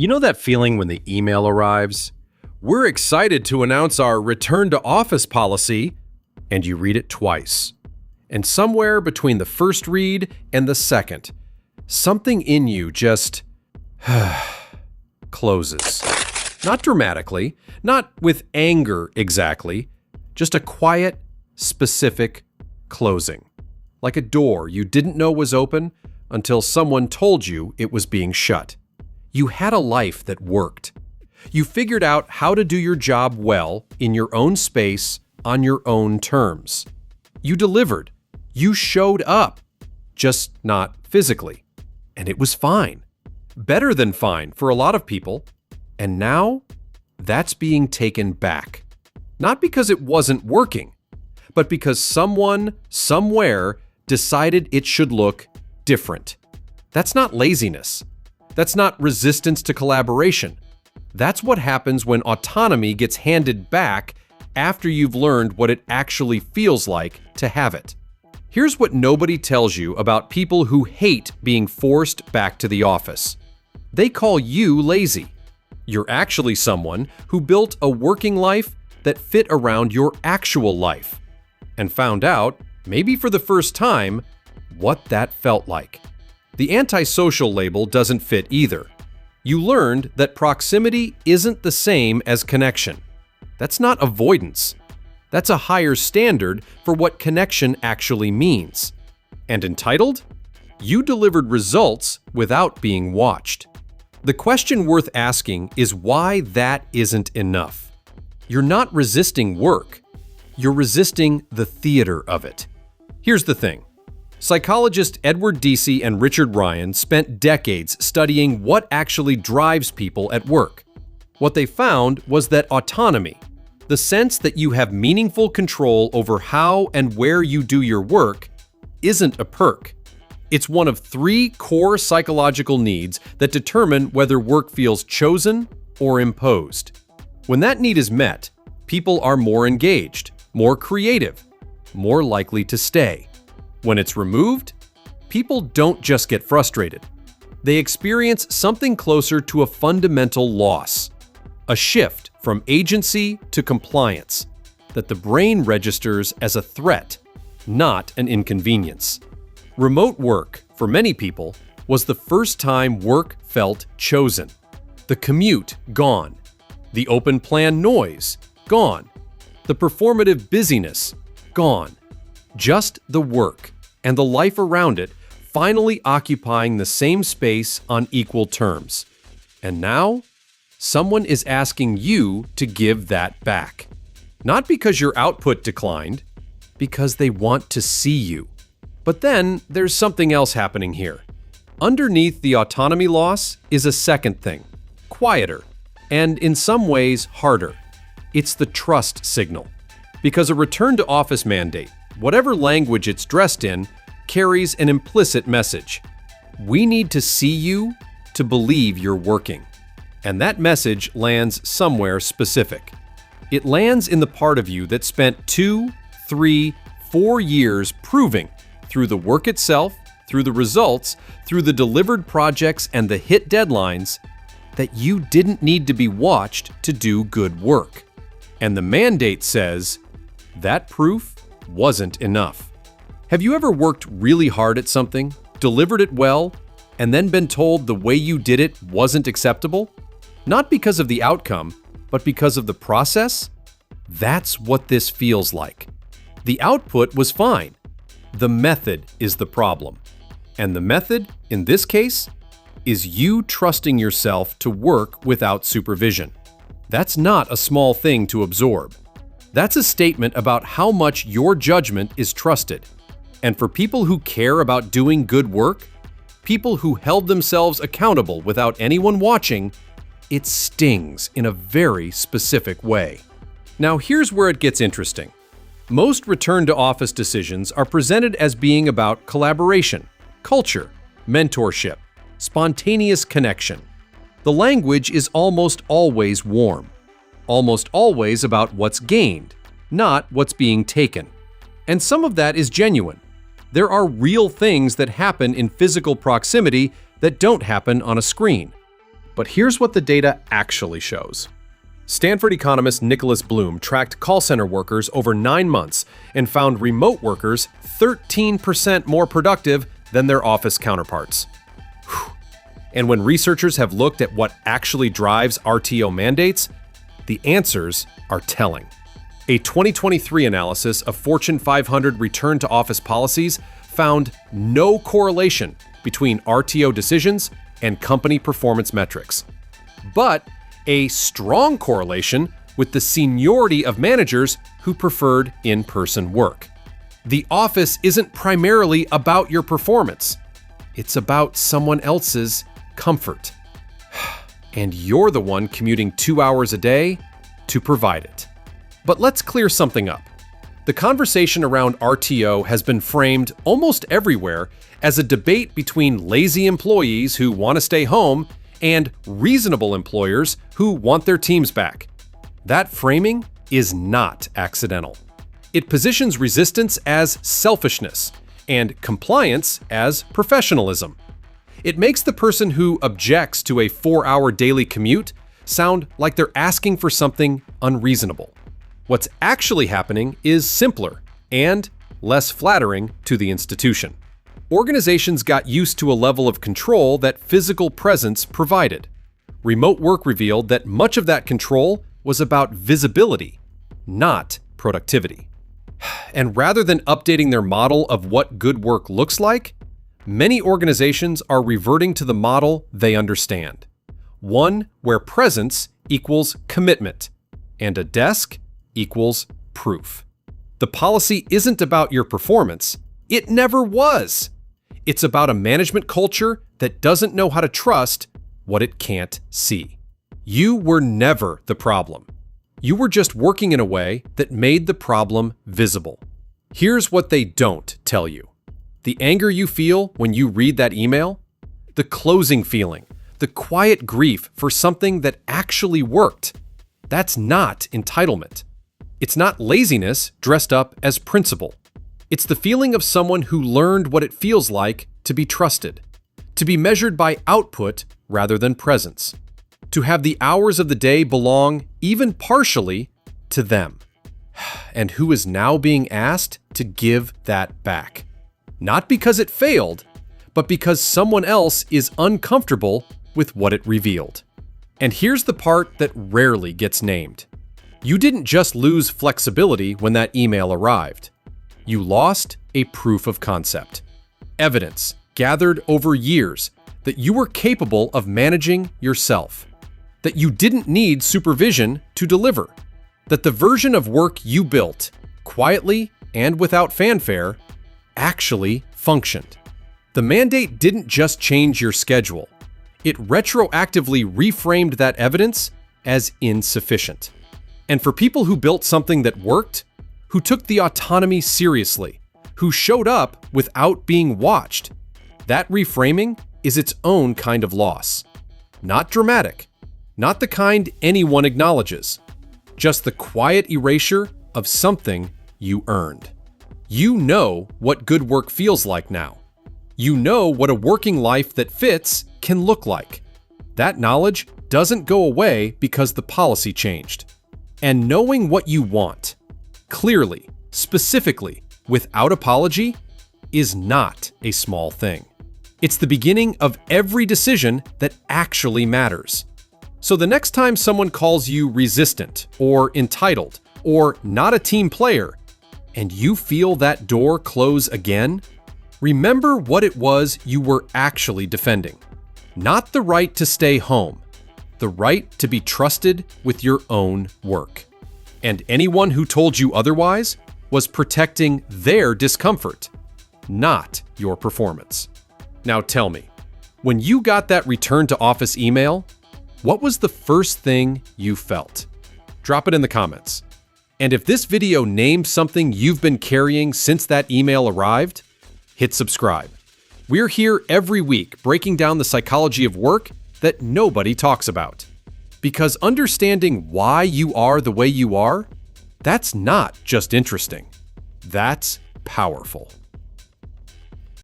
You know that feeling when the email arrives? We're excited to announce our return to office policy, and you read it twice. And somewhere between the first read and the second, something in you just closes. Not dramatically, not with anger exactly, just a quiet, specific closing. Like a door you didn't know was open until someone told you it was being shut. You had a life that worked. You figured out how to do your job well in your own space on your own terms. You delivered. You showed up. Just not physically. And it was fine. Better than fine for a lot of people. And now, that's being taken back. Not because it wasn't working, but because someone, somewhere, decided it should look different. That's not laziness. That's not resistance to collaboration. That's what happens when autonomy gets handed back after you've learned what it actually feels like to have it. Here's what nobody tells you about people who hate being forced back to the office. They call you lazy. You're actually someone who built a working life that fit around your actual life and found out, maybe for the first time, what that felt like. The antisocial label doesn't fit either. You learned that proximity isn't the same as connection. That's not avoidance. That's a higher standard for what connection actually means. And entitled? You delivered results without being watched. The question worth asking is why that isn't enough. You're not resisting work. You're resisting the theater of it. Here's the thing. Psychologists Edward Deci and Richard Ryan spent decades studying what actually drives people at work. What they found was that autonomy, the sense that you have meaningful control over how and where you do your work, isn't a perk. It's one of 3 core psychological needs that determine whether work feels chosen or imposed. When that need is met, people are more engaged, more creative, more likely to stay. When it's removed, people don't just get frustrated. They experience something closer to a fundamental loss, a shift from agency to compliance that the brain registers as a threat, not an inconvenience. Remote work, for many people, was the first time work felt chosen. The commute, gone. The open plan noise, gone. The performative busyness, gone. Just the work, and the life around it finally occupying the same space on equal terms. And now, someone is asking you to give that back. Not because your output declined, because they want to see you. But then, there's something else happening here. Underneath the autonomy loss is a second thing, quieter, and in some ways harder. It's the trust signal. Because a return to office mandate, whatever language it's dressed in, carries an implicit message. We need to see you to believe you're working. And that message lands somewhere specific. It lands in the part of you that spent 2, 3, 4 years proving, through the work itself, through the results, through the delivered projects and the hit deadlines, that you didn't need to be watched to do good work. And the mandate says, that proof wasn't enough. Have you ever worked really hard at something, delivered it well, and then been told the way you did it wasn't acceptable? Not because of the outcome, but because of the process? That's what this feels like. The output was fine. The method is the problem. And the method, in this case, is you trusting yourself to work without supervision. That's not a small thing to absorb. That's a statement about how much your judgment is trusted. And for people who care about doing good work, people who held themselves accountable without anyone watching, it stings in a very specific way. Now here's where it gets interesting. Most return-to-office decisions are presented as being about collaboration, culture, mentorship, spontaneous connection. The language is almost always warm, almost always about what's gained, not what's being taken. And some of that is genuine. There are real things that happen in physical proximity that don't happen on a screen. But here's what the data actually shows. Stanford economist Nicholas Bloom tracked call center workers over 9 months and found remote workers 13% more productive than their office counterparts. Whew. And when researchers have looked at what actually drives RTO mandates, the answers are telling. A 2023 analysis of Fortune 500 return-to-office policies found no correlation between RTO decisions and company performance metrics, but a strong correlation with the seniority of managers who preferred in-person work. The office isn't primarily about your performance. It's about someone else's comfort. And you're the one commuting 2 hours a day to provide it. But let's clear something up. The conversation around RTO has been framed almost everywhere as a debate between lazy employees who want to stay home and reasonable employers who want their teams back. That framing is not accidental. It positions resistance as selfishness and compliance as professionalism. It makes the person who objects to a 4-hour daily commute sound like they're asking for something unreasonable. What's actually happening is simpler and less flattering to the institution. Organizations got used to a level of control that physical presence provided. Remote work revealed that much of that control was about visibility, not productivity. And rather than updating their model of what good work looks like, many organizations are reverting to the model they understand. One where presence equals commitment and a desk equals proof. The policy isn't about your performance. It never was. It's about a management culture that doesn't know how to trust what it can't see. You were never the problem. You were just working in a way that made the problem visible. Here's what they don't tell you. The anger you feel when you read that email, the closing feeling, the quiet grief for something that actually worked. That's not entitlement. It's not laziness dressed up as principle. It's the feeling of someone who learned what it feels like to be trusted, to be measured by output rather than presence, to have the hours of the day belong, even partially, to them, and who is now being asked to give that back. Not because it failed, but because someone else is uncomfortable with what it revealed. And here's the part that rarely gets named. You didn't just lose flexibility when that email arrived. You lost a proof of concept. Evidence gathered over years that you were capable of managing yourself. That you didn't need supervision to deliver. That the version of work you built, quietly and without fanfare, actually functioned. The mandate didn't just change your schedule. It retroactively reframed that evidence as insufficient. And for people who built something that worked, who took the autonomy seriously, who showed up without being watched, that reframing is its own kind of loss. Not dramatic, not the kind anyone acknowledges, just the quiet erasure of something you earned. You know what good work feels like now. You know what a working life that fits can look like. That knowledge doesn't go away because the policy changed. And knowing what you want, clearly, specifically, without apology, is not a small thing. It's the beginning of every decision that actually matters. So the next time someone calls you resistant or entitled or not a team player, and you feel that door close again, remember what it was you were actually defending. Not the right to stay home, the right to be trusted with your own work. And anyone who told you otherwise was protecting their discomfort, not your performance. Now tell me, when you got that return to office email, what was the first thing you felt? Drop it in the comments. And if this video named something you've been carrying since that email arrived, hit subscribe. We're here every week breaking down the psychology of work that nobody talks about. Because understanding why you are the way you are, that's not just interesting. That's powerful.